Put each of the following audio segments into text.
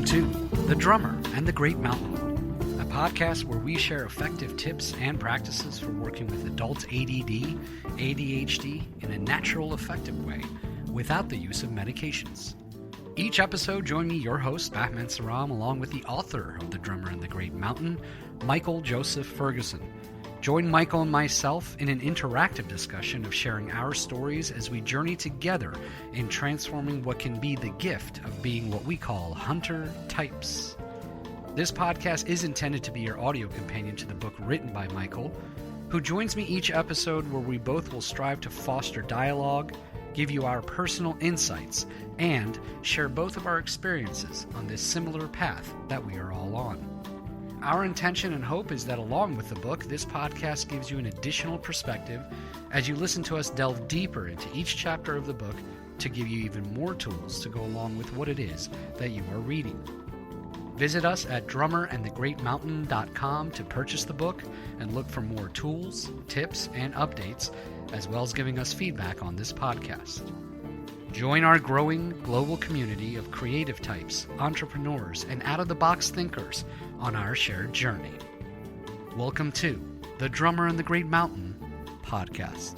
Welcome to The Drummer and the Great Mountain, a podcast where we share effective tips and practices for working with adults ADD, ADHD in a natural, effective way without the use of medications. Each episode, join me, your host, Bahman Sarram, along with the author of The Drummer and the Great Mountain, Michael Joseph Ferguson. Join Michael and myself in an interactive discussion of sharing our stories as we journey together in transforming what can be the gift of being what we call hunter types. This podcast is intended to be your audio companion to the book written by Michael, who joins me each episode where we both will strive to foster dialogue, give you our personal insights, and share both of our experiences on this similar path that we are all on. Our intention and hope is that along with the book, this podcast gives you an additional perspective as you listen to us delve deeper into each chapter of the book to give you even more tools to go along with what it is that you are reading. Visit us at drummerandthegreatmountain.com to purchase the book and look for more tools, tips, and updates, as well as giving us feedback on this podcast. Join our growing global community of creative types, entrepreneurs, and out-of-the-box thinkers on our shared journey. Welcome to The Drummer and the Great Mountain podcast.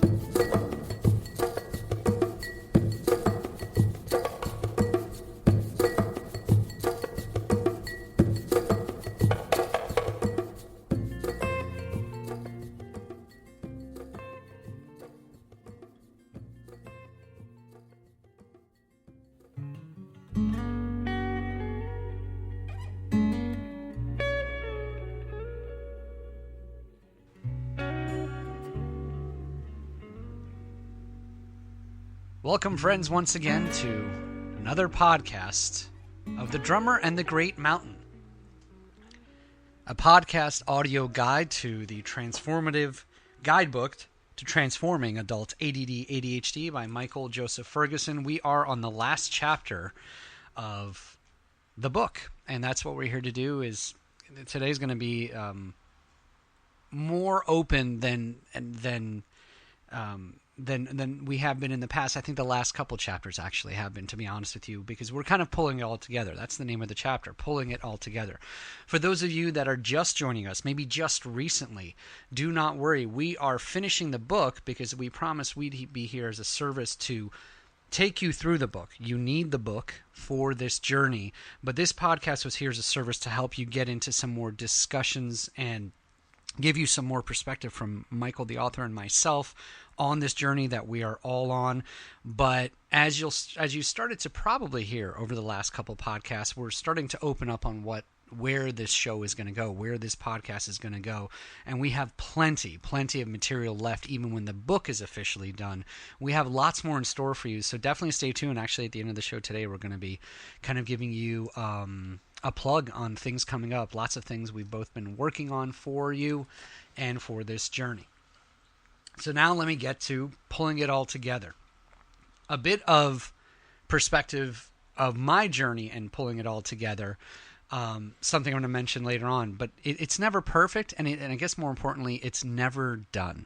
Welcome, friends, once again to another podcast of The Drummer and the Great Mountain, a podcast audio guide to the transformative guidebook to transforming adult ADD ADHD by Michael Joseph Ferguson. We are on the last chapter of the book, and that's what we're here to do. Is today's going to be more open than we have been in the past. I think the last couple chapters actually have been, to be honest with you, because we're kind of pulling it all together. That's the name of the chapter, pulling it all together. For those of you that are just joining us, maybe just recently, do not worry. We are finishing the book because we promised we'd be here as a service to take you through the book. You need the book for this journey, but this podcast was here as a service to help you get into some more discussions and give you some more perspective from Michael, the author, and myself on this journey that we are all on. But as you started to probably hear over the last couple podcasts, we're starting to open up on where this show is going to go, where this podcast is going to go. And we have plenty of material left, even when the book is officially done. We have lots more in store for you, so definitely stay tuned. Actually, at the end of the show today, we're going to be kind of giving you a plug on things coming up, lots of things we've both been working on for you and for this journey. So now let me get to pulling it all together. A bit of perspective of my journey and pulling it all together, something I'm going to mention later on, but it's never perfect, and I guess more importantly, it's never done.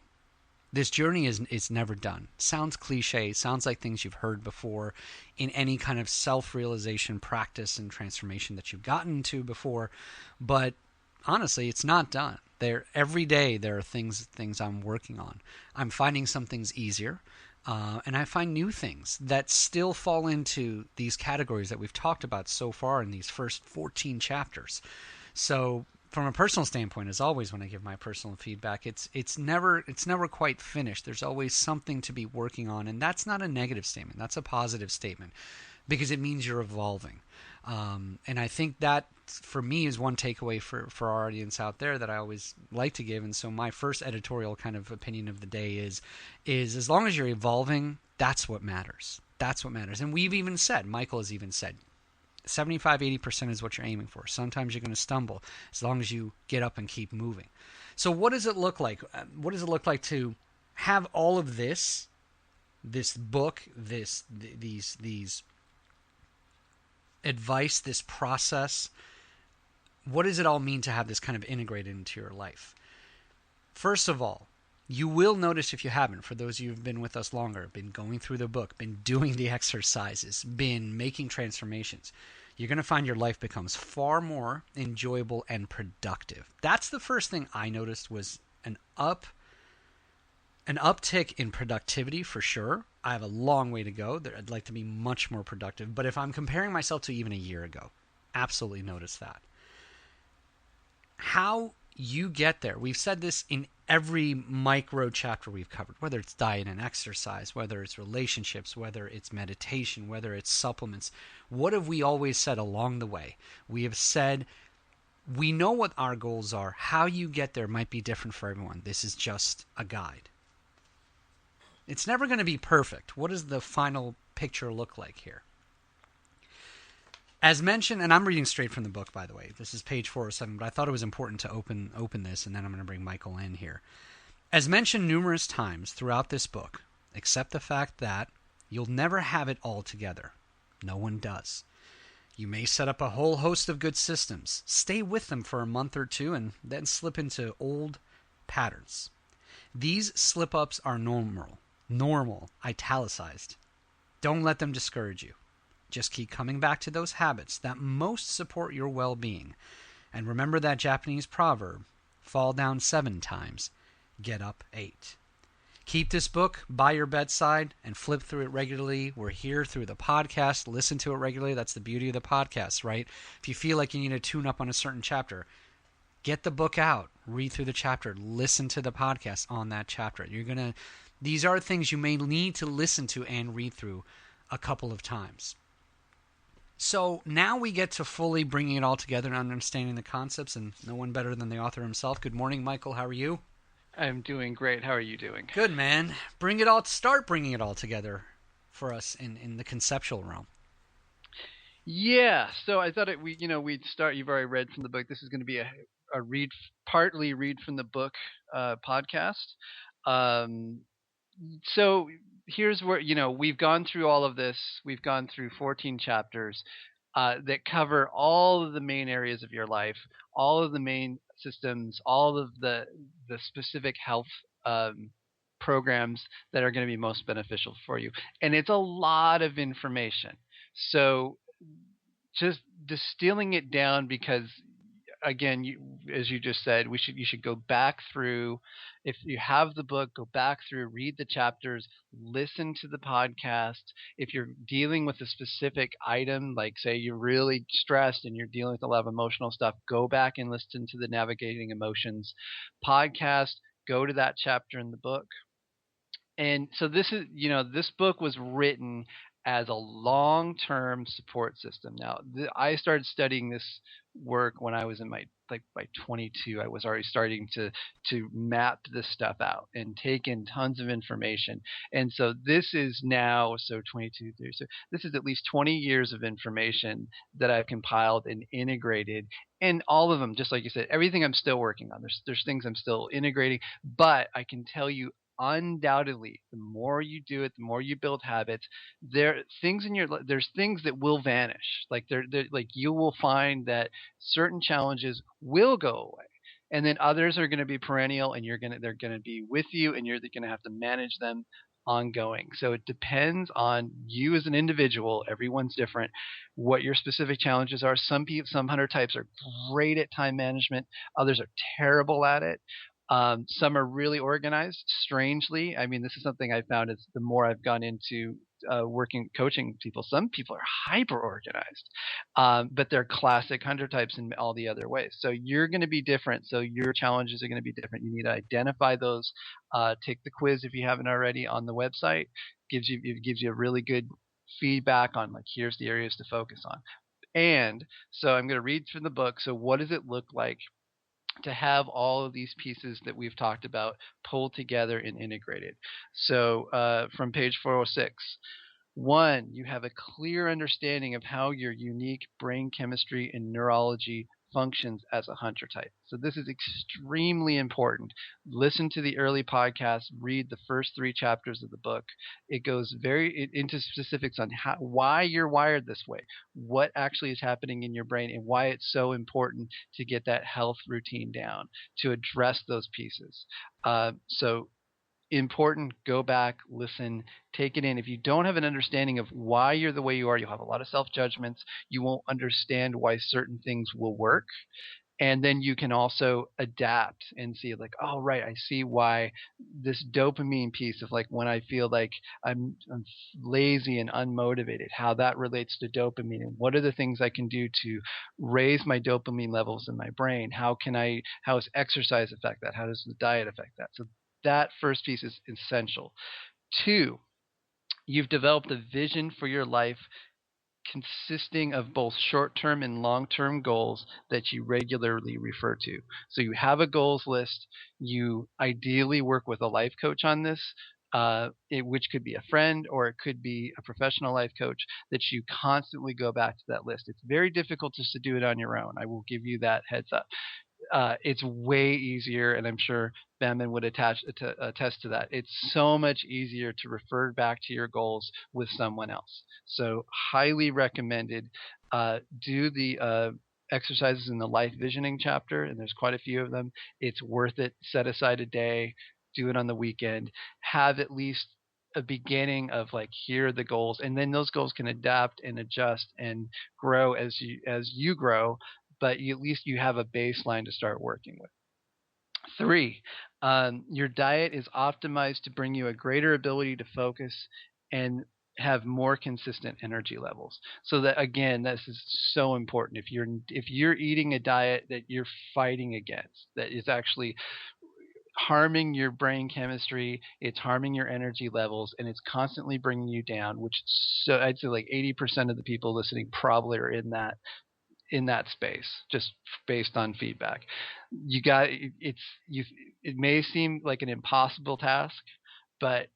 This journey is never done. Sounds cliche, sounds like things you've heard before in any kind of self-realization practice and transformation that you've gotten to before, but honestly, it's not done. Every day there are things I'm working on. I'm finding some things easier, and I find new things that still fall into these categories that we've talked about so far in these first 14 chapters. So from a personal standpoint, as always, when I give my personal feedback, it's never quite finished. There's always something to be working on, and that's not a negative statement. That's a positive statement because it means you're evolving. And I think that, for me, is one takeaway for our audience out there that I always like to give. And so my first editorial kind of opinion of the day is as long as you're evolving, that's what matters. That's what matters. And Michael has even said, 75-80% is what you're aiming for. Sometimes you're going to stumble as long as you get up and keep moving. So what does it look like? What does it look like to have all of this book, these advice, this process? What does it all mean to have this kind of integrated into your life? First of all, you will notice, if you haven't, for those of you who've been with us longer, been going through the book, been doing the exercises, been making transformations, you're going to find your life becomes far more enjoyable and productive. That's the first thing I noticed was an uptick in productivity for sure. I have a long way to go. I'd like to be much more productive. But if I'm comparing myself to even a year ago, absolutely notice that. How you get there, we've said this in every micro chapter we've covered, whether it's diet and exercise, whether it's relationships, whether it's meditation, whether it's supplements. What have we always said along the way? We have said we know what our goals are. How you get there might be different for everyone. This is just a guide. It's never going to be perfect. What does the final picture look like here? As mentioned, and I'm reading straight from the book, by the way. This is page 407, but I thought it was important to open this, and then I'm going to bring Michael in here. As mentioned numerous times throughout this book, accept the fact that you'll never have it all together. No one does. You may set up a whole host of good systems, stay with them for a month or two, and then slip into old patterns. These slip-ups are normal, italicized. Don't let them discourage you. Just keep coming back to those habits that most support your well-being. And remember that Japanese proverb, fall down 7 times, get up 8. Keep this book by your bedside and flip through it regularly. We're here through the podcast. Listen to it regularly. That's the beauty of the podcast, right? If you feel like you need to tune up on a certain chapter, get the book out, read through the chapter, listen to the podcast on that chapter. These are things you may need to listen to and read through a couple of times. So now we get to fully bringing it all together and understanding the concepts, and no one better than the author himself. Good morning, Michael. How are you? I'm doing great. How are you doing? Good, man. Start bringing it all together for us in the conceptual realm. Yeah. So I thought we'd start. You've already read from the book. This is going to be a partly read from the book podcast. So here's where we've gone through all of this. We've gone through 14 chapters that cover all of the main areas of your life, all of the main systems, all of the specific health programs that are going to be most beneficial for you. And it's a lot of information. So just distilling it down, because again, as you just said, you should go back through. If you have the book, go back through, read the chapters, listen to the podcast. If you're dealing with a specific item, like say you're really stressed and you're dealing with a lot of emotional stuff, go back and listen to the Navigating Emotions podcast. Go to that chapter in the book. And so this book was written as a long-term support system. Now, I started studying this work when I was in by 22. I was already starting to map this stuff out and take in tons of information. And so this is now 22, 30. So this is at least 20 years of information that I've compiled and integrated. And all of them, just like you said, everything I'm still working on. There's things I'm still integrating, but I can tell you undoubtedly, the more you do it, the more you build habits. There's things that will vanish. Like you will find that certain challenges will go away, and then others are going to be perennial, and they're going to be with you, and you're going to have to manage them ongoing. So it depends on you as an individual. Everyone's different. What your specific challenges are. Some hunter types are great at time management. Others are terrible at it. Some are really organized. Strangely, I mean, this is something I found is the more I've gone into coaching people. Some people are hyper organized, but they're classic hunter types in all the other ways. So you're going to be different. So your challenges are going to be different. You need to identify those. Take the quiz if you haven't already on the website. It gives you a really good feedback on here's the areas to focus on. And so I'm going to read from the book. So what does it look like to have all of these pieces that we've talked about pulled together and integrated? So from page 406, 1, you have a clear understanding of how your unique brain chemistry and neurology functions as a hunter type. So this is extremely important. Listen to the early podcast, read the first 3 chapters of the book. It goes into specifics on why you're wired this way, what actually is happening in your brain, and why it's so important to get that health routine down to address those pieces. So important. Go back, listen, take it in. If you don't have an understanding of why you're the way you are, you'll have a lot of self judgments. You won't understand why certain things will work. And then you can also adapt and see, like, oh right, I see why this dopamine piece of, like, when I feel like I'm lazy and unmotivated, how that relates to dopamine, and what are the things I can do to raise my dopamine levels in my brain. How does exercise affect that? How does the diet affect that? So that first piece is essential. Two, you've developed a vision for your life consisting of both short-term and long-term goals that you regularly refer to. So you have a goals list. You ideally work with a life coach on this, which could be a friend or it could be a professional life coach, that you constantly go back to that list. It's very difficult just to do it on your own. I will give you that heads up. It's way easier, and I'm sure Bahman would attest to that. It's so much easier to refer back to your goals with someone else. So, highly recommended. Do the exercises in the life visioning chapter, and there's quite a few of them. It's worth it. Set aside a day, do it on the weekend. Have at least a beginning of, like, here are the goals, and then those goals can adapt and adjust and grow as you grow, but at least you have a baseline to start working with. Three, your diet is optimized to bring you a greater ability to focus and have more consistent energy levels. So that, again, this is so important. If you're eating a diet that you're fighting against, that is actually harming your brain chemistry, it's harming your energy levels, and it's constantly bringing you down, which, so I'd say like 80% of the people listening probably are in that space, just based on feedback. You got it's you. It may seem like an impossible task, but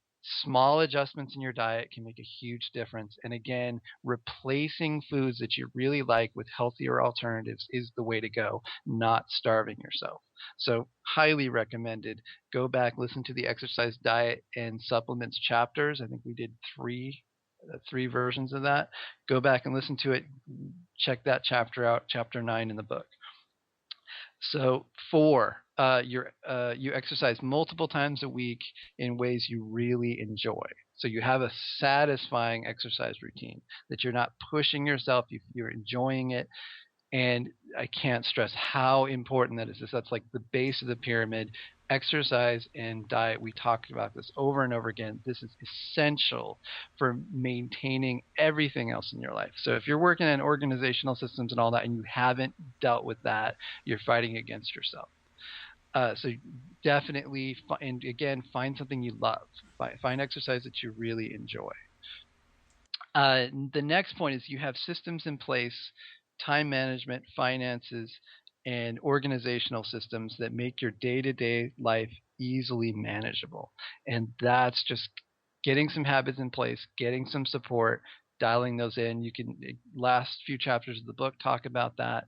small adjustments in your diet can make a huge difference. And again, replacing foods that you really like with healthier alternatives is the way to go, not starving yourself. So, highly recommended. Go back, listen to the exercise, diet, and supplements chapters. I think we did three versions of that. Go back and listen to it. Check that chapter out, chapter 9 in the book. So, four, you exercise multiple times a week in ways you really enjoy. So you have a satisfying exercise routine that you're not pushing yourself, you're enjoying it. And I can't stress how important that is. That's like the base of the pyramid. Exercise and diet, we talked about this over and over again. This is essential for maintaining everything else in your life. So if you're working in organizational systems and all that, and you haven't dealt with that, you're fighting against yourself. So definitely, and again, find something you love. Find exercise that you really enjoy. The next point is you have systems in place, time management, finances, and organizational systems that make your day-to-day life easily manageable. And that's just getting some habits in place, getting some support, dialing those in. You can, last few chapters of the book talk about that.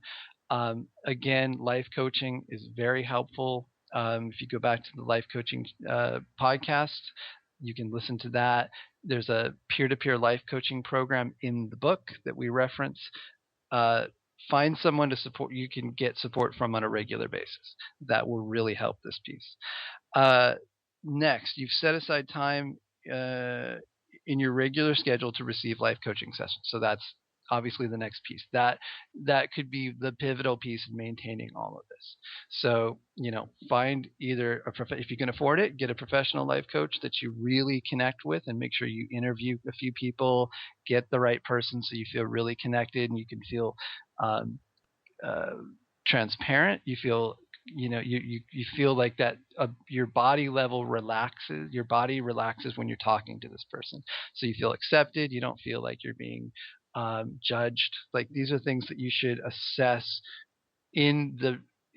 Again, life coaching is very helpful. If you go back to the life coaching podcast, you can listen to that. There's a peer-to-peer life coaching program in the book that we reference. Uh, Find someone to support you can get support from on a regular basis. That will really help this piece. Uh, Next, you've set aside time uh, in your regular schedule to receive life coaching sessions. So that's obviously the next piece. That could be the pivotal piece in maintaining all of this. So, find either if you can afford it, get a professional life coach that you really connect with, and make sure you interview a few people, get the right person so you feel really connected and you can feel um, uh, transparent. You feel you feel like that your body relaxes when you're talking to this person, so you feel accepted. You don't feel like you're being judged. Like, these are things that you should assess in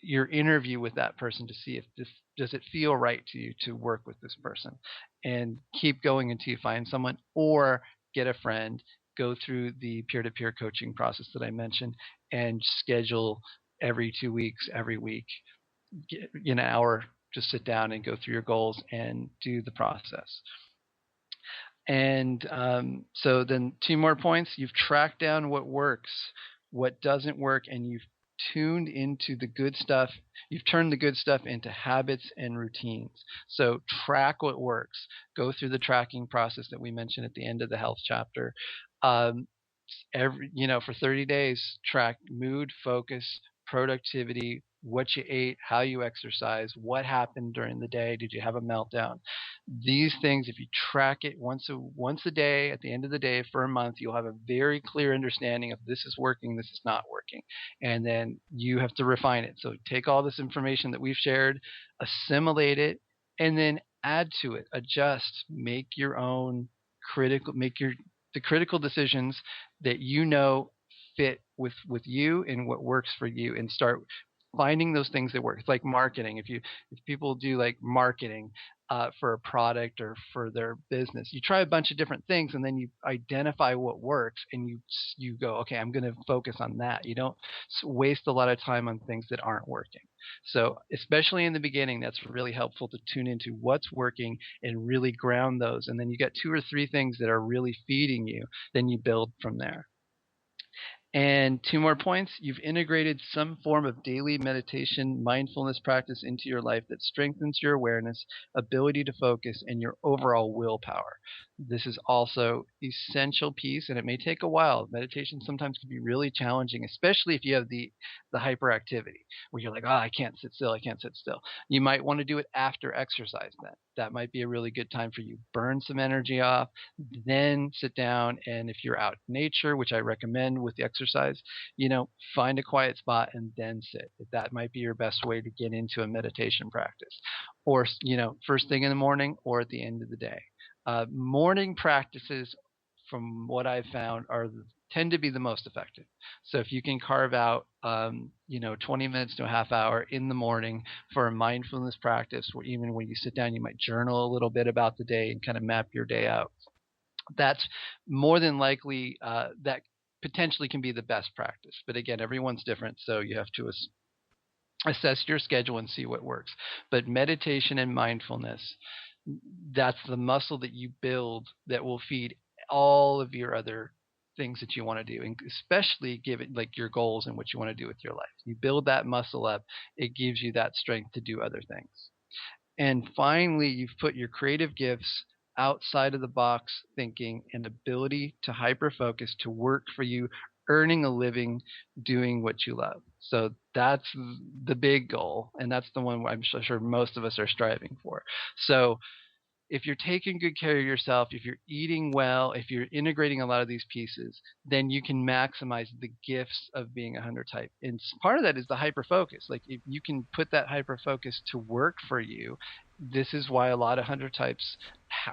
your interview with that person to see if this does it feel right to you to work with this person, and keep going until you find someone, or get a friend, go through the peer-to-peer coaching process that I mentioned, and schedule every 2 weeks, every week, get an hour, just sit down and go through your goals and do the process. And so then two more points. You've tracked down what works, what doesn't work, and you've tuned into the good stuff. You've turned the good stuff into habits and routines. So track what works. Go through the tracking process that we mentioned at the end of the health chapter. Um, for 30 days, track mood, focus, productivity, what you ate, how you exercise, what happened during the day, did you have a meltdown. These things, if you track it once a day at the end of the day for a month, you'll have a very clear understanding of this is working, this is not working, and then you have to refine it. So take all this information that we've shared, assimilate it, and then add to it, adjust, make your own critical, make your the critical decisions that fit with you and what works for you, and start finding those things that work. It's like marketing. If people do like marketing for a product or for their business, you try a bunch of different things and then you identify what works, and you go, okay, I'm going to focus on that. You don't waste a lot of time on things that aren't working. So especially in the beginning, that's really helpful to tune into what's working and really ground those. And then you got 2 or 3 things that are really feeding you. Then you build from there. And 2 more points. You've integrated some form of daily meditation, mindfulness practice into your life that strengthens your awareness, ability to focus, and your overall willpower. This is also essential piece, and it may take a while. Meditation sometimes can be really challenging, especially if you have the hyperactivity where you're like, oh, I can't sit still, I can't sit still. You might want to do it after exercise. That might be a really good time for you. Burn some energy off, then sit down, and if you're out in nature, which I recommend with the exercise, find a quiet spot and then sit. That might be your best way to get into a meditation practice. Or, first thing in the morning or at the end of the day. Morning practices, from what I've found, tend to be the most effective. So if you can carve out, 20 minutes to a half hour in the morning for a mindfulness practice, where even when you sit down, you might journal a little bit about the day and kind of map your day out. That's more than likely that potentially can be the best practice. But again, everyone's different, so you have to assess your schedule and see what works. But meditation and mindfulness, that's the muscle that you build that will feed all of your other things that you want to do, and especially give it like your goals and what you want to do with your life. You build that muscle up, it gives you that strength to do other things. And finally, you've put your creative gifts, outside of the box thinking, and ability to hyper focus to work for you, earning a living doing what you love. So that's the big goal, and that's the one I'm sure most of us are striving for. So if you're taking good care of yourself, if you're eating well, if you're integrating a lot of these pieces, then you can maximize the gifts of being a hunter type. And part of that is the hyper focus. Like if you can put that hyper focus to work for you, this is why a lot of hunter types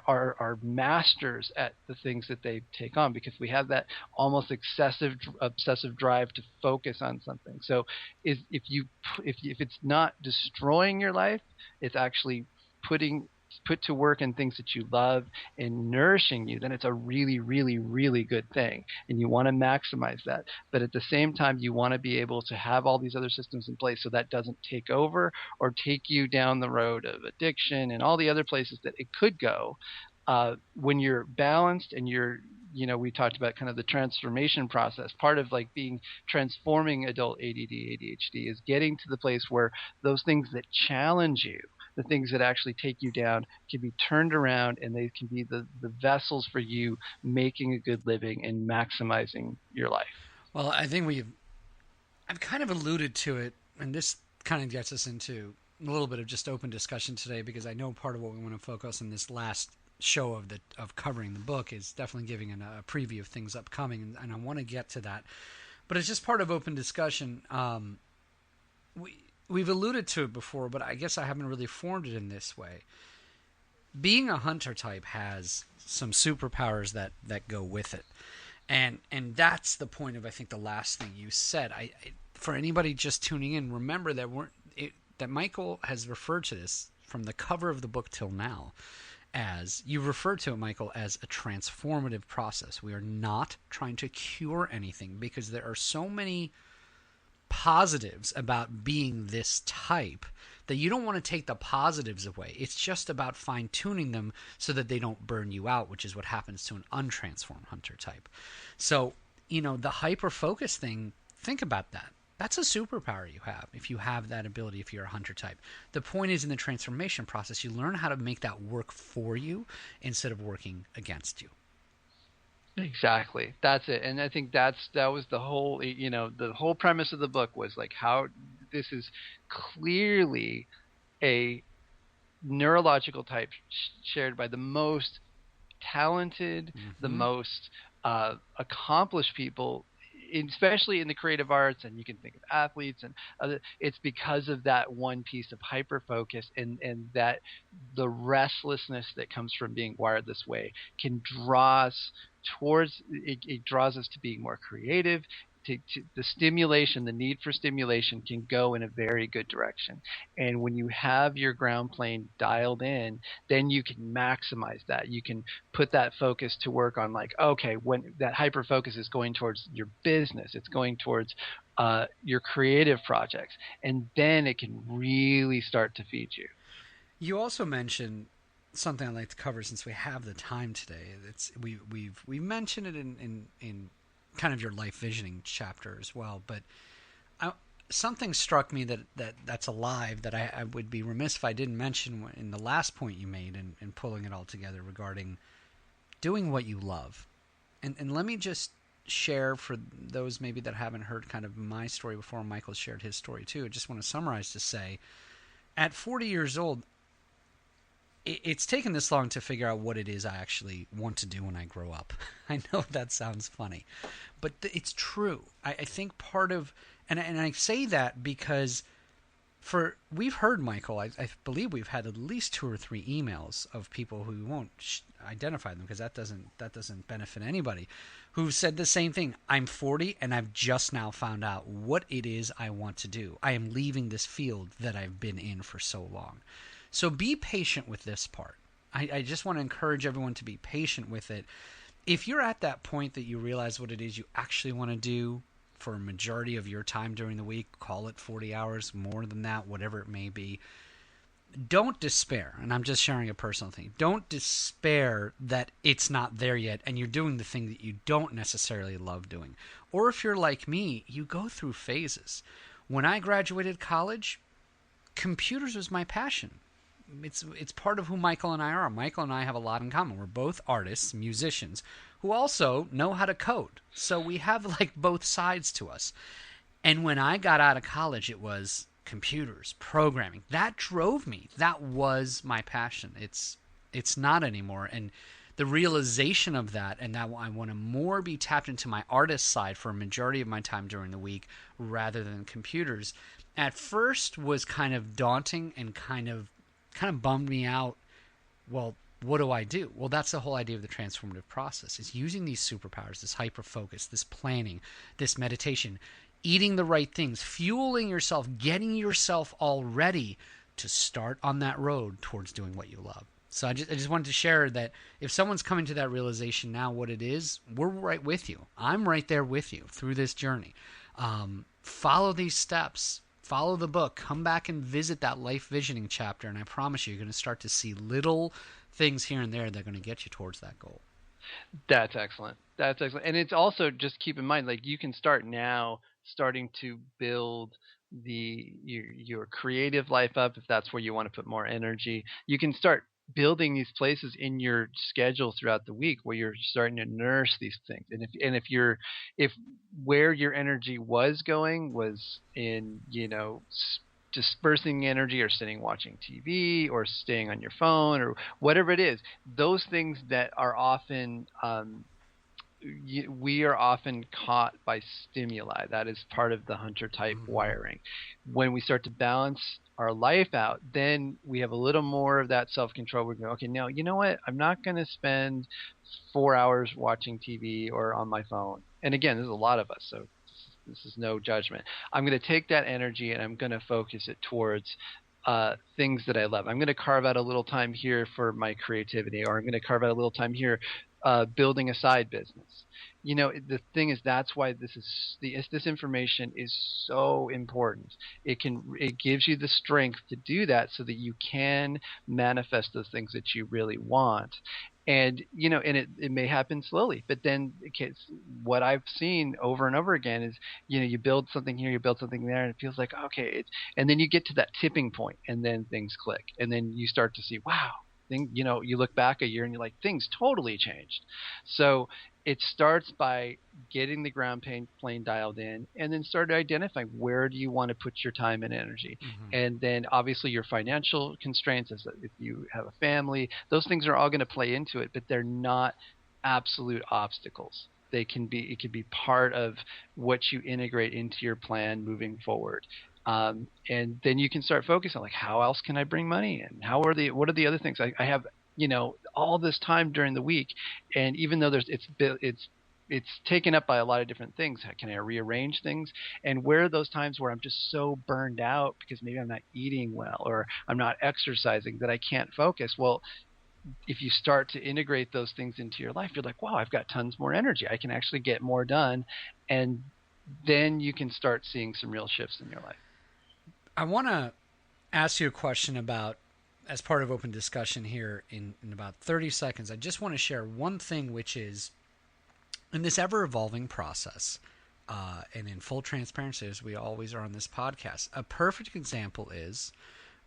are masters at the things that they take on, because we have that almost obsessive drive to focus on something. So if it's not destroying your life, it's actually put to work in things that you love and nourishing you, then it's a really, really, really good thing. And you want to maximize that. But at the same time, you want to be able to have all these other systems in place so that doesn't take over or take you down the road of addiction and all the other places that it could go. When you're balanced and we talked about kind of the transformation process. Part of like transforming adult ADD, ADHD is getting to the place where those things that challenge you, the things that actually take you down, can be turned around, and they can be the vessels for you making a good living and maximizing your life. Well, I think I've kind of alluded to it, and this kind of gets us into a little bit of just open discussion today, because I know part of what we want to focus on this last show of covering the book is definitely giving a preview of things upcoming, and I want to get to that. But it's just part of open discussion. We've alluded to it before, but I guess I haven't really formed it in this way. Being a hunter type has some superpowers that go with it. And that's the point of, I think, the last thing you said. For anybody just tuning in, remember that that Michael has referred to this from the cover of the book till now as, you referred to it, Michael, as a transformative process. We are not trying to cure anything, because there are so many positives about being this type that you don't want to take the positives away. It's just about fine-tuning them so that they don't burn you out, which is what happens to an untransformed hunter type. So, the hyper-focus thing, think about that. That's a superpower you have if you have that ability, if you're a hunter type. The point is in the transformation process, you learn how to make that work for you instead of working against you. Exactly. That's it. And I think that was the whole, the whole premise of the book was like how this is clearly a neurological type shared by the most talented, the Mm-hmm. most accomplished people, especially in the creative arts. And you can think of athletes and other. It's because of that one piece of hyper focus, and that the restlessness that comes from being wired this way can draw us towards it draws us to being more creative. The stimulation, the need for stimulation can go in a very good direction. And when you have your ground plane dialed in, then you can maximize that. You can put that focus to work on, like, okay, when that hyper focus is going towards your business, it's going towards your creative projects, and then it can really start to feed you. You also mentioned something I'd like to cover since we have the time today. We've mentioned it in kind of your life visioning chapter as well, but I, something struck me that's alive that I would be remiss if I didn't mention in the last point you made in pulling it all together regarding doing what you love. And let me just share for those maybe that haven't heard kind of my story before. Michael shared his story too. I just want to summarize to say, at 40 years old, it's taken this long to figure out what it is I actually want to do when I grow up. I know that sounds funny, but it's true. I think part of, and I say that because we've heard, Michael, I believe we've had at least 2 or 3 emails of people who won't identify them because that doesn't benefit anybody, who've said the same thing. I'm 40 and I've just now found out what it is I want to do. I am leaving this field that I've been in for so long. So be patient with this part. I just want to encourage everyone to be patient with it. If you're at that point that you realize what it is you actually want to do for a majority of your time during the week, call it 40 hours, more than that, whatever it may be, don't despair. And I'm just sharing a personal thing. Don't despair that it's not there yet and you're doing the thing that you don't necessarily love doing. Or if you're like me, you go through phases. When I graduated college, computers was my passion. It's part of who Michael and I are. Michael and I have a lot in common. We're both artists, musicians, who also know how to code. So we have like both sides to us. And when I got out of college, it was computers, programming. That drove me. That was my passion. It's not anymore. And the realization of that, and that I want to more be tapped into my artist side for a majority of my time during the week rather than computers, at first was kind of daunting and kind of bummed me out. Well, what do I do? Well, that's the whole idea of the transformative process, is using these superpowers, this hyper focus, this planning, this meditation, eating the right things, fueling yourself, getting yourself all ready to start on that road towards doing what you love. So I just wanted to share that if someone's coming to that realization now, what it is, we're right with you. I'm right there with you through this journey. Follow these steps. Follow the book. Come back and visit that life visioning chapter, and I promise you're going to start to see little things here and there that are going to get you towards that goal. That's excellent. That's excellent. And it's also, just keep in mind, like, you can start now, starting to build your creative life up if that's where you want to put more energy. You can start building these places in your schedule throughout the week where you're starting to nurse these things. If where your energy was going was in, dispersing energy or sitting watching TV or staying on your phone or whatever it is, those things that are often we are often caught by stimuli. That is part of the hunter type Mm-hmm. wiring. When we start to balance our life out, then we have a little more of that self control. We go, okay, now you know what? I'm not going to spend 4 hours watching TV or on my phone. And again, there's a lot of us, so this is no judgment. I'm going to take that energy and I'm going to focus it towards things that I love. I'm going to carve out a little time here for my creativity, or I'm going to carve out a little time here building a side business. The thing is, that's why this information is so important. It gives you the strength to do that so that you can manifest those things that you really want. And and it may happen slowly, but then what I've seen over and over again is you build something here, you build something there, and it feels like okay, and then you get to that tipping point, and then things click, and then you start to see, wow, you look back a year and you're like, things totally changed. So it starts by getting the plane dialed in, and then start identifying where do you want to put your time and energy. Mm-hmm. And then obviously your financial constraints, as if you have a family, those things are all going to play into it, but they're not absolute obstacles. It can be part of what you integrate into your plan moving forward. And then you can start focusing on, like, how else can I bring money in? What are the other things I have, all this time during the week, and even though it's taken up by a lot of different things, how can I rearrange things? And where are those times where I'm just so burned out because maybe I'm not eating well or I'm not exercising that I can't focus? Well, if you start to integrate those things into your life, you're like, wow, I've got tons more energy. I can actually get more done. And then you can start seeing some real shifts in your life. I want to ask you a question about, as part of open discussion here in about 30 seconds. I just want to share one thing, which is, in this ever-evolving process, and in full transparency, as we always are on this podcast, a perfect example is,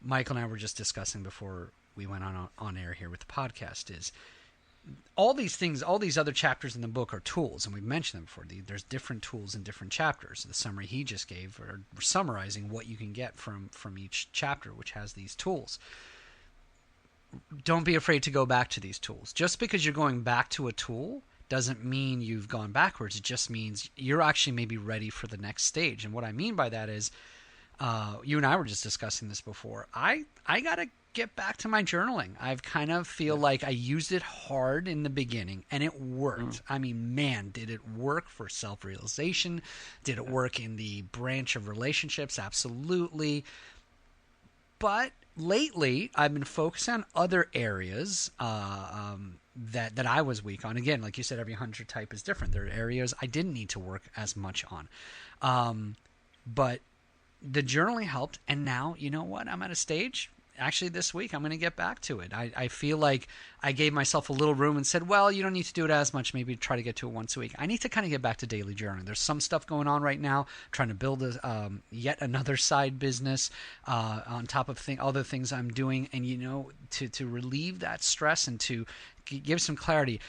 Michael and I were just discussing before we went on air here with the podcast, is all these things, all these other chapters in the book are tools, and we've mentioned them before. There's different tools in different chapters. The summary he just gave are summarizing what you can get from each chapter, which has these tools. Don't be afraid to go back to these tools. Just because you're going back to a tool doesn't mean you've gone backwards. It just means you're actually maybe ready for the next stage. And what I mean by that is, you and I were just discussing this before. I got to get back to my journaling. I've kind of feel like I used it hard in the beginning, and it worked. I mean, man, did it work for self-realization? Did it work in the branch of relationships? Absolutely. But lately, I've been focusing on other areas that I was weak on. Again, like you said, every hunter type is different. There are areas I didn't need to work as much on. But the journaling helped, and now, you know what? I'm at a stage, actually this week, I'm going to get back to it. I feel like I gave myself a little room and said, well, you don't need to do it as much, maybe try to get to it once a week. I need to kind of get back to daily journaling. There's some stuff going on right now, trying to build yet another side business on top of other things I'm doing, and to relieve that stress and to give some clarity.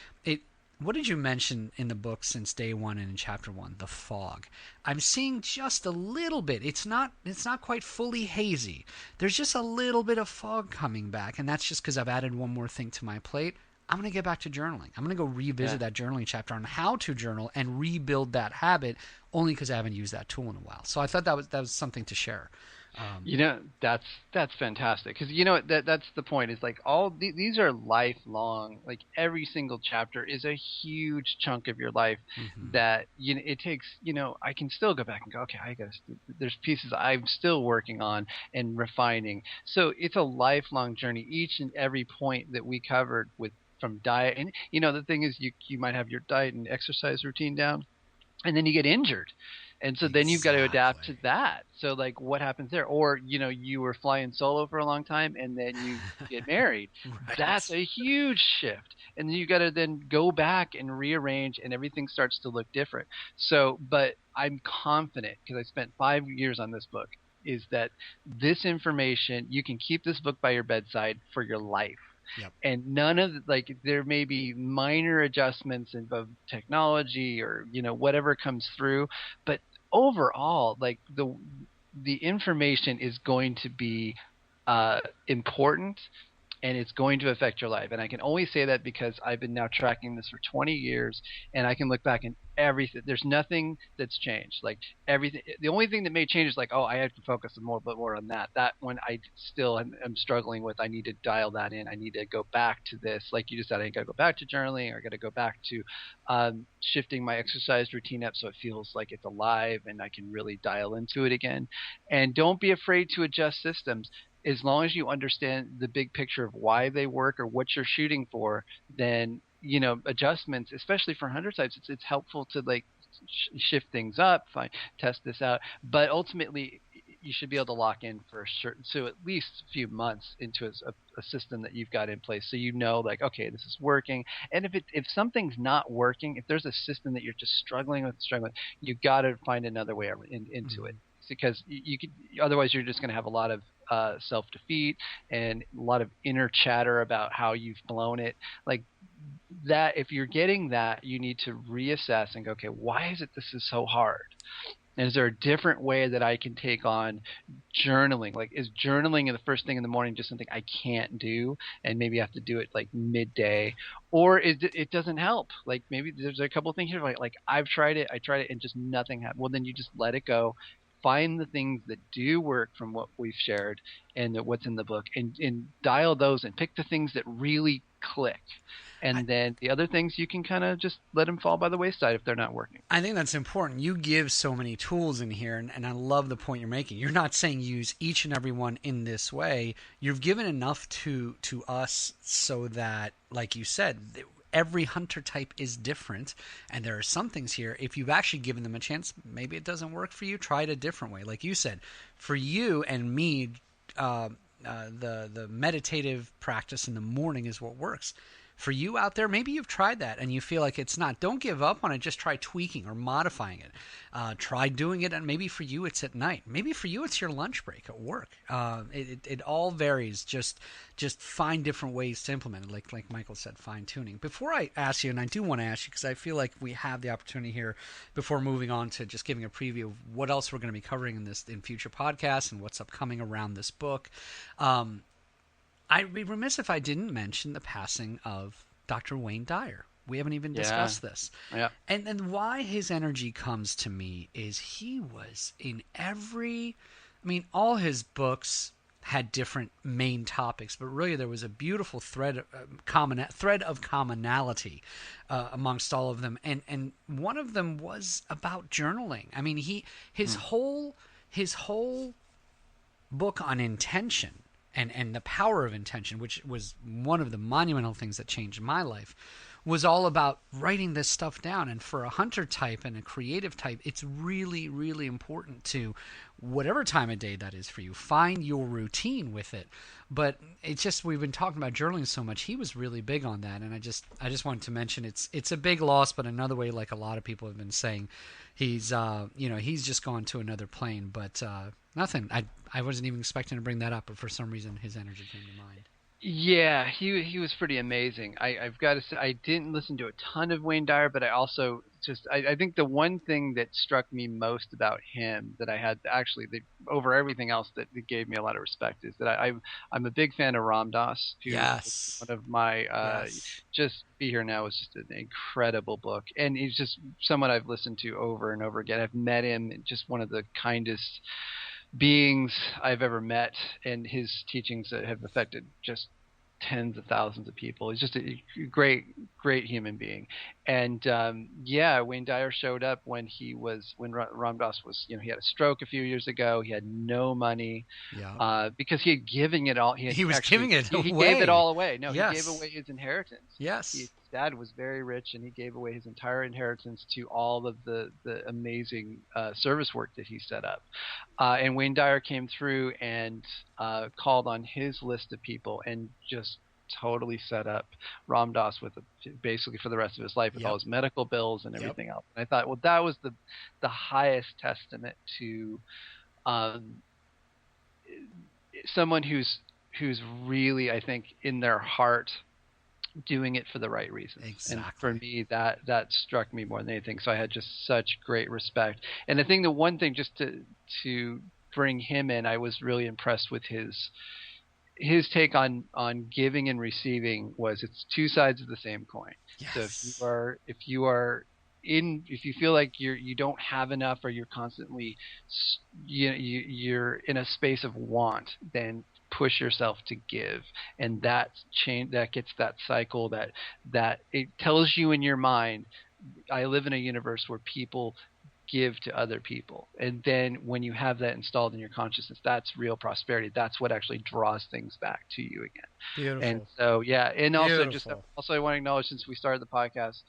What did you mention in the book since day one and in chapter one? The fog. I'm seeing just a little bit. It's not quite fully hazy. There's just a little bit of fog coming back, and that's just because I've added one more thing to my plate. I'm going to get back to journaling. I'm going to go revisit that journaling chapter on how to journal and rebuild that habit, only because I haven't used that tool in a while. So I thought that was something to share. That's fantastic, because that's the point, is like these are lifelong. Like every single chapter is a huge chunk of your life that it takes. I can still go back and go, okay, there's pieces I'm still working on and refining. So it's a lifelong journey. Each and every point that we covered from diet, and the thing is, you might have your diet and exercise routine down, and then you get injured. And so then you've got to adapt to that. So like, what happens there? Or, you were flying solo for a long time and then you get married. Right. That's a huge shift. And then you got to then go back and rearrange, and everything starts to look different. So, but I'm confident, because I spent 5 years on this book, is that this information, you can keep this book by your bedside for your life. Yep. And none of there may be minor adjustments in both technology or whatever comes through, but overall, like the information is going to be important, and it's going to affect your life. And I can only say that because I've been now tracking this for 20 years, and I can look back and everything. There's nothing that's changed. Like everything. The only thing that may change is like, oh, I have to focus a bit more on that. That one I still am struggling with. I need to dial that in. I need to go back to this. Like you just said, I got to go back to journaling, or I got to go back to shifting my exercise routine up so it feels like it's alive and I can really dial into it again. And don't be afraid to adjust systems. As long as you understand the big picture of why they work or what you're shooting for, then adjustments, especially for 100 types, it's helpful to shift things up, test this out. But ultimately, you should be able to lock in for a certain, so at least a few months into a system that you've got in place, so you know, like, okay, this is working. And if something's not working, if there's a system that you're just struggling, you got to find another way into it, because you could, otherwise you're just going to have a lot of self defeat and a lot of inner chatter about how you've blown it. Like that, if you're getting that, you need to reassess and go, okay, why is it this is so hard? And is there a different way that I can take on journaling? Like, is journaling in the first thing in the morning just something I can't do, and maybe I have to do it like midday, or it doesn't help? Like, maybe there's a couple of things here, like I tried it, and just nothing happened. Well, then you just let it go. Find the things that do work from what we've shared and what's in the book, and dial those and pick the things that really click. And then the other things you can kind of just let them fall by the wayside if they're not working. I think that's important. You give so many tools in here, and I love the point you're making. You're not saying use each and every one in this way. You've given enough to us so that, like you said, every hunter type is different, and there are some things here, if you've actually given them a chance, maybe it doesn't work for you, try it a different way. Like you said, for you and me, the meditative practice in the morning is what works. For you out there, maybe you've tried that and you feel like it's not. Don't give up on it. Just try tweaking or modifying it. Try doing it, and maybe for you it's at night. Maybe for you it's your lunch break at work. It all varies. Just find different ways to implement it. Like Michael said, fine tuning. Before I ask you, and I do want to ask you because I feel like we have the opportunity here before moving on to just giving a preview of what else we're going to be covering in future podcasts and what's upcoming around this book. I'd be remiss if I didn't mention the passing of Dr. Wayne Dyer. We haven't even discussed this. Yeah. And why his energy comes to me is he was in all his books had different main topics, but really there was a beautiful thread of commonality amongst all of them. And one of them was about journaling. I mean, his whole book on intention, and the power of intention, which was one of the monumental things that changed my life, was all about writing this stuff down. And for a hunter type and a creative type, it's really, really important to, whatever time of day that is for you, find your routine with it. But it's just, we've been talking about journaling so much. He was really big on that, and I just wanted to mention it's a big loss, but another way, like a lot of people have been saying, he's just gone to another plane. But nothing. I wasn't even expecting to bring that up, but for some reason his energy came to mind. Yeah, he was pretty amazing. I've got to say, I didn't listen to a ton of Wayne Dyer, but I also I think the one thing that struck me most about him, that I had actually over everything else that gave me a lot of respect, is that I'm a big fan of Ram Dass, who is one of my Just Be Here Now is just an incredible book, and he's just someone I've listened to over and over again. I've met him, just one of the kindest beings I've ever met, and his teachings that have affected just tens of thousands of people. He's just a great human being. And Wayne Dyer showed up when Ram Dass was, he had a stroke a few years ago. He had no money because he had given it all. He was giving it away. He gave it all away. No, yes. He gave away his inheritance. Yes. His dad was very rich, and he gave away his entire inheritance to all of the amazing service work that he set up. And Wayne Dyer came through and called on his list of people and just totally set up Ram Dass with basically for the rest of his life with all his medical bills and everything else. And I thought, well, that was the highest testament to someone who's really, I think, in their heart doing it for the right reasons. Exactly. And for me, that struck me more than anything. So I had just such great respect. And I think the one thing, just to bring him in, I was really impressed with his take on giving and receiving. Was it's two sides of the same coin. Yes. So if you feel like you don't have enough, or you're constantly you're in a space of want, then push yourself to give, and that gets that cycle that it tells you in your mind, I live in a universe where people give to other people. And then when you have that installed in your consciousness, that's real prosperity. That's what actually draws things back to you again. Beautiful. And so, and also I want to acknowledge, since we started the podcast,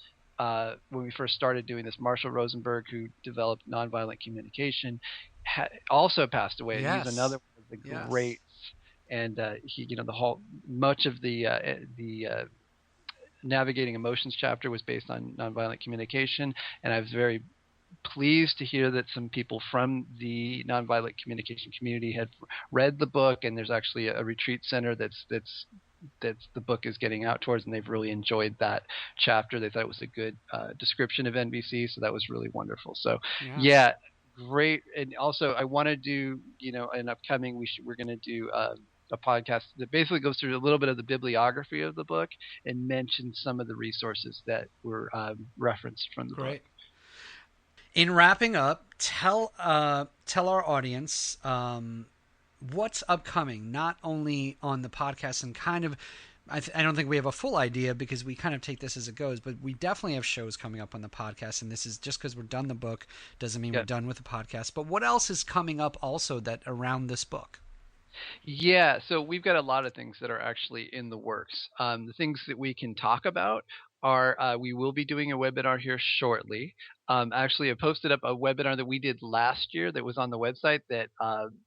when we first started doing this, Marshall Rosenberg, who developed nonviolent communication, also passed away, and he's another Yes. one of the Yes. greats. And he, the whole much of the navigating emotions chapter was based on nonviolent communication, and I was very pleased to hear that some people from the nonviolent communication community had read the book, and there's actually a retreat center that's the book is getting out towards, and they've really enjoyed that chapter. They thought it was a good description of NVC, so that was really wonderful. So Yes. yeah, great. And also I want to do, an upcoming, we're going to do a podcast that basically goes through a little bit of the bibliography of the book and mention some of the resources that were referenced from the book. Great. In wrapping up, tell our audience what's upcoming, not only on the podcast and kind of. I don't think we have a full idea because we kind of take this as it goes, but we definitely have shows coming up on the podcast, and this is just because we're done the book doesn't mean we're Yeah. done with the podcast. But what else is coming up also that around this book? Yeah, so we've got a lot of things that are actually in the works. The things that we can talk about are we will be doing a webinar here shortly. Actually, I posted up a webinar that we did last year that was on the website that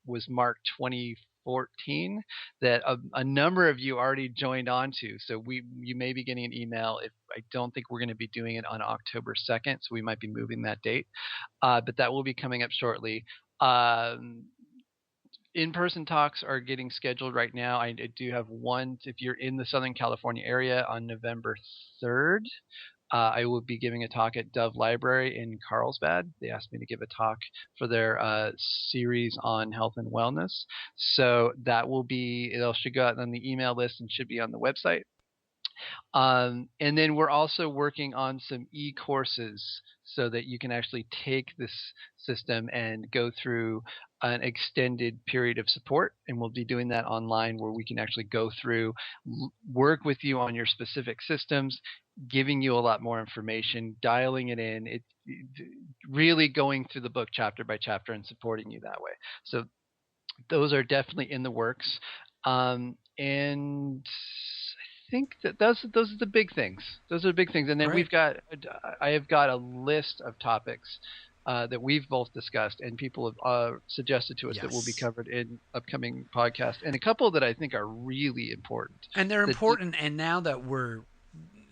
was marked 2014 that a number of you already joined onto. So you may be getting an email. If I don't think we're going to be doing it on October 2nd, so we might be moving that date. But that will be coming up shortly. In-person talks are getting scheduled right now. I do have one if you're in the Southern California area on November 3rd. I will be giving a talk at Dove Library in Carlsbad. They asked me to give a talk for their series on health and wellness. So that will be, it should go out on the email list and should be on the website. And then we're also working on some e-courses so that you can actually take this system and go through an extended period of support. And we'll be doing that online where we can actually go through, work with you on your specific systems, giving you a lot more information, dialing it in, really going through the book chapter by chapter and supporting you that way. So those are definitely in the works. And I think that those are the big things. Those are the big things. And then Great. I have got a list of topics that we've both discussed, and people have suggested to us that will be Yes. covered in upcoming podcasts, and a couple that I think are really important. And they're That important. And now that we're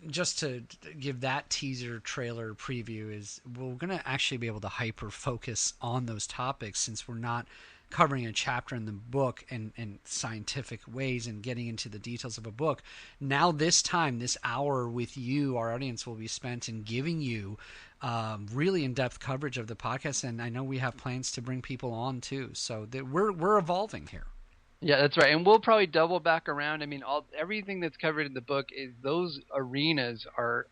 just to give that teaser trailer preview is we're going to actually be able to hyper focus on those topics since we're not covering a chapter in the book in scientific ways and getting into the details of a book. Now this time, this hour with you, our audience will be spent in giving you really in-depth coverage of the podcast, and I know we have plans to bring people on too, so that we're evolving here. Yeah, that's right. And we'll probably double back around. I mean, everything that's covered in the book is those arenas are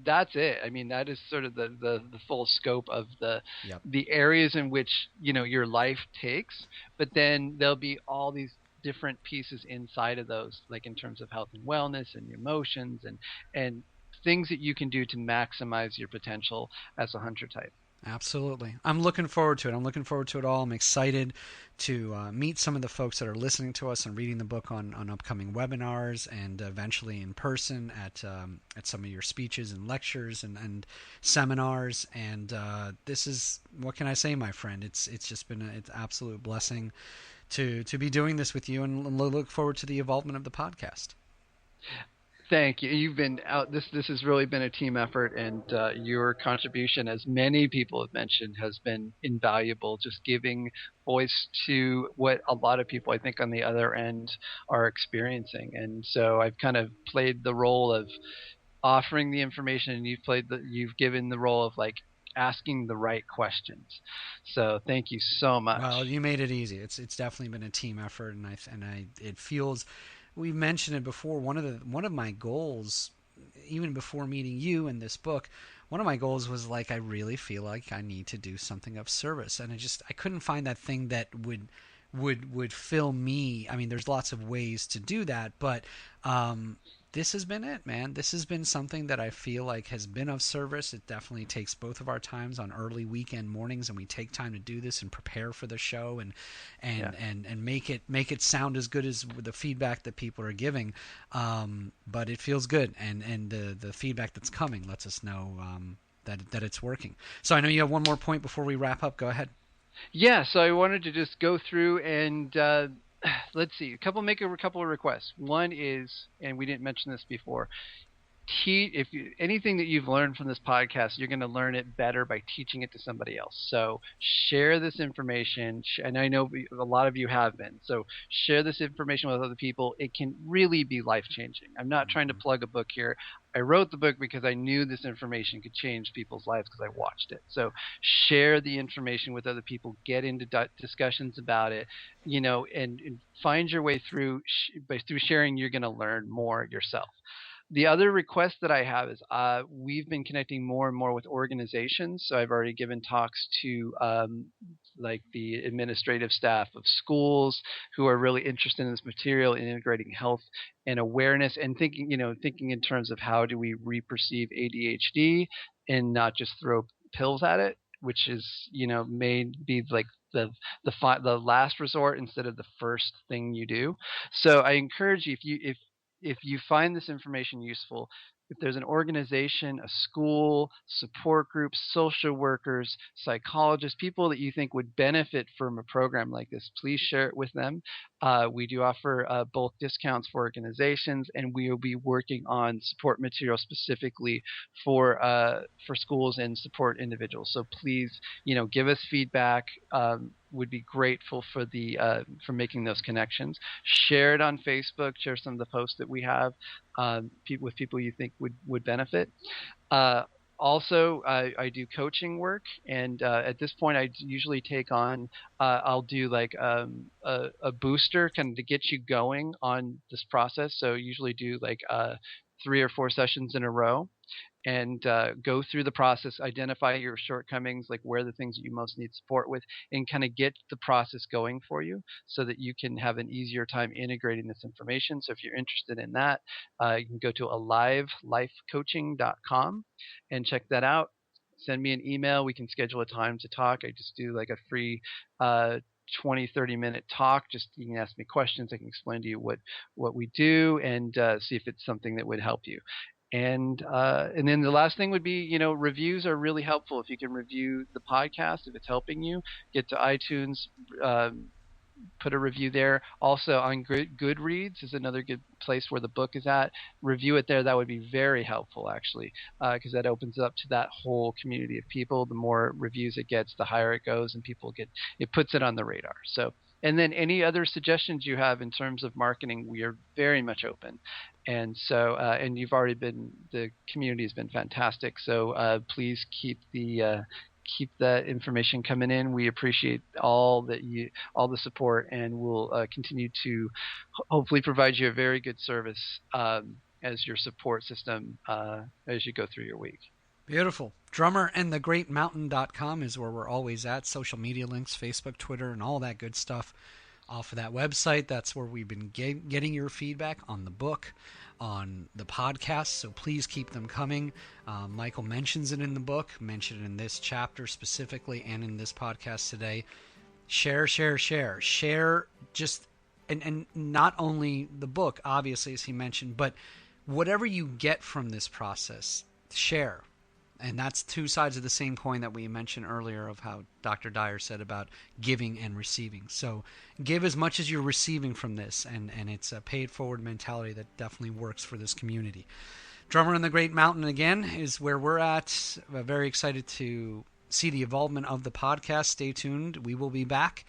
that's it. I mean, that is sort of the full scope of Yep. the areas in which, your life takes, but then there'll be all these different pieces inside of those, like in terms of health and wellness and emotions and things that you can do to maximize your potential as a hunter type. Absolutely. I'm looking forward to it. I'm looking forward to it all. I'm excited to meet some of the folks that are listening to us and reading the book on upcoming webinars and eventually in person at some of your speeches and lectures and seminars. And this is, what can I say, my friend? It's just been an absolute blessing to be doing this with you and look forward to the evolvement of the podcast. Thank you. You've been out. This has really been a team effort, and your contribution, as many people have mentioned, has been invaluable. Just giving voice to what a lot of people, I think, on the other end are experiencing. And so I've kind of played the role of offering the information, and you've given the role of like asking the right questions. So thank you so Well, much. you made it easy. It's definitely been a team effort, and I it feels. We mentioned it before. One of my goals, even before meeting you in this book, one of my goals was like I really feel like I need to do something of service, and I couldn't find that thing that would fill me. I mean, there's lots of ways to do that, but this has been it, man. This has been something that I feel like has been of service. It definitely takes both of our times on early weekend mornings, and we take time to do this and prepare for the show Yeah. and make it sound as good as the feedback that people are giving. But it feels good, and the feedback that's coming lets us know that it's working. So I know you have one more point before we wrap up. Go ahead. Yeah, so I wanted to just go through and let's see, make a couple of requests. One is, and we didn't mention this before, if you, anything that you've learned from this podcast, you're going to learn it better by teaching it to somebody else. So share this information, and I know a lot of you have been. So share this information with other people. It can really be life changing. I'm not trying to plug a book here. I wrote the book because I knew this information could change people's lives because I watched it. So share the information with other people. Get into discussions about it, and find your way through. Through sharing, you're going to learn more yourself. The other request that I have is we've been connecting more and more with organizations. So I've already given talks to like the administrative staff of schools who are really interested in this material and integrating health and awareness and thinking in terms of how do we re-perceive ADHD and not just throw pills at it, which is may be like the last resort instead of the first thing you do. So I encourage you, if you find this information useful, if there's an organization, a school, support groups, social workers, psychologists, people that you think would benefit from a program like this, please share it with them. We do offer both discounts for organizations, and we will be working on support material specifically for schools and support individuals. So please, give us feedback. Would be grateful for making those connections. Share it on Facebook. Share some of the posts that we have with people you think would benefit. Also, I do coaching work, and at this point, I usually take on. I'll do like a booster, kind of to get you going on this process. So usually do like 3 or 4 sessions in a row, and go through the process, identify your shortcomings, like where the things that you most need support with, and kind of get the process going for you so that you can have an easier time integrating this information. So if you're interested in that, you can go to alivelifecoaching.com and check that out. Send me an email. We can schedule a time to talk. I just do like a free 20-30 minute talk. Just you can ask me questions. I can explain to you what we do and see if it's something that would help you. And then the last thing would be, reviews are really helpful. If you can review the podcast, if it's helping you, get to iTunes, put a review there. Also on Goodreads is another good place where the book is at. Review it there. That would be very helpful, actually, because that opens up to that whole community of people. The more reviews it gets, the higher it goes, and it puts it on the radar. So, and then any other suggestions you have in terms of marketing, we are very much open. And so, and the community has been fantastic. So please keep that information coming in. We appreciate all the support, and we'll continue to hopefully provide you a very good service as your support system as you go through your week. Beautiful. Drummerandthegreatmountain.com is where we're always at. Social media links, Facebook, Twitter, and all that good stuff off of that website. That's where we've been getting your feedback on the book, on the podcast, so please keep them coming. Michael mentions it in the book, mentioned it in this chapter specifically, and in this podcast today. Share, just, and not only the book, obviously, as he mentioned, but whatever you get from this process, share. And that's two sides of the same coin that we mentioned earlier of how Dr. Dyer said about giving and receiving. So give as much as you're receiving from this, and it's a paid-forward mentality that definitely works for this community. Drummer in the Great Mountain, again, is where we're at. We're very excited to see the evolvement of the podcast. Stay tuned. We will be back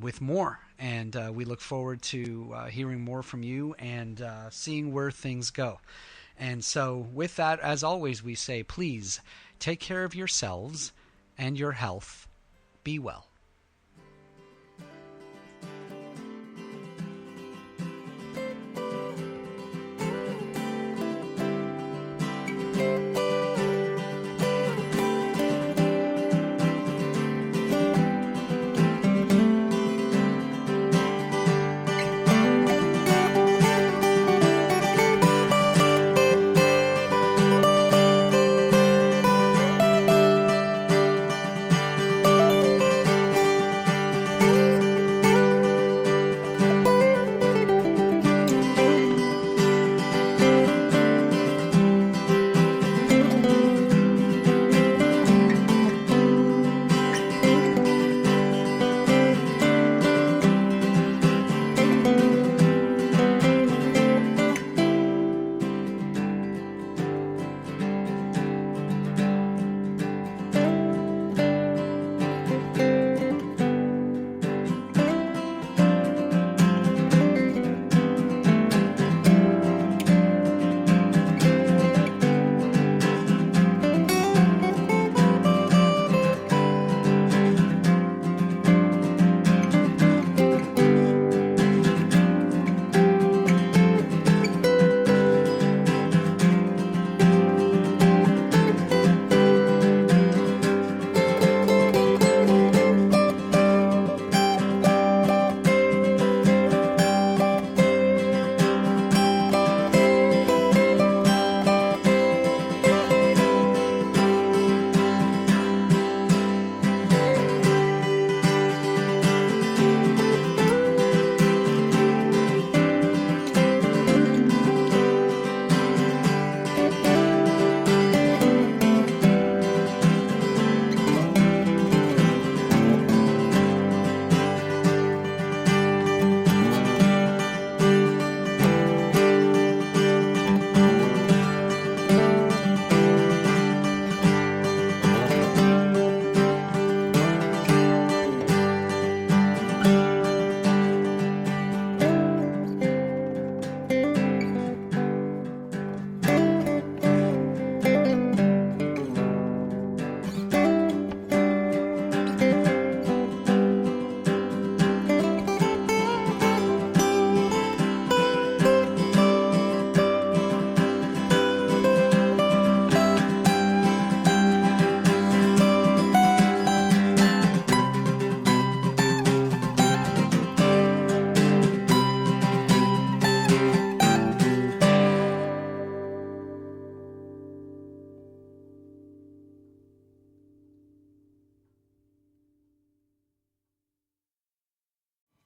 with more, and we look forward to hearing more from you and seeing where things go. And so with that, as always, we say, please take care of yourselves and your health. Be well.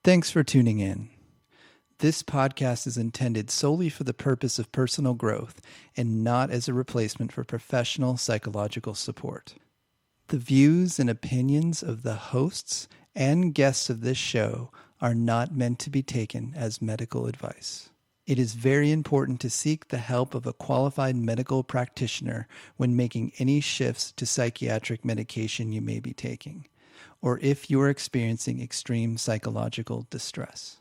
Thanks for tuning in. This podcast is intended solely for the purpose of personal growth and not as a replacement for professional psychological support. The views and opinions of the hosts and guests of this show are not meant to be taken as medical advice. It is very important to seek the help of a qualified medical practitioner when making any shifts to psychiatric medication you may be taking, or if you are experiencing extreme psychological distress.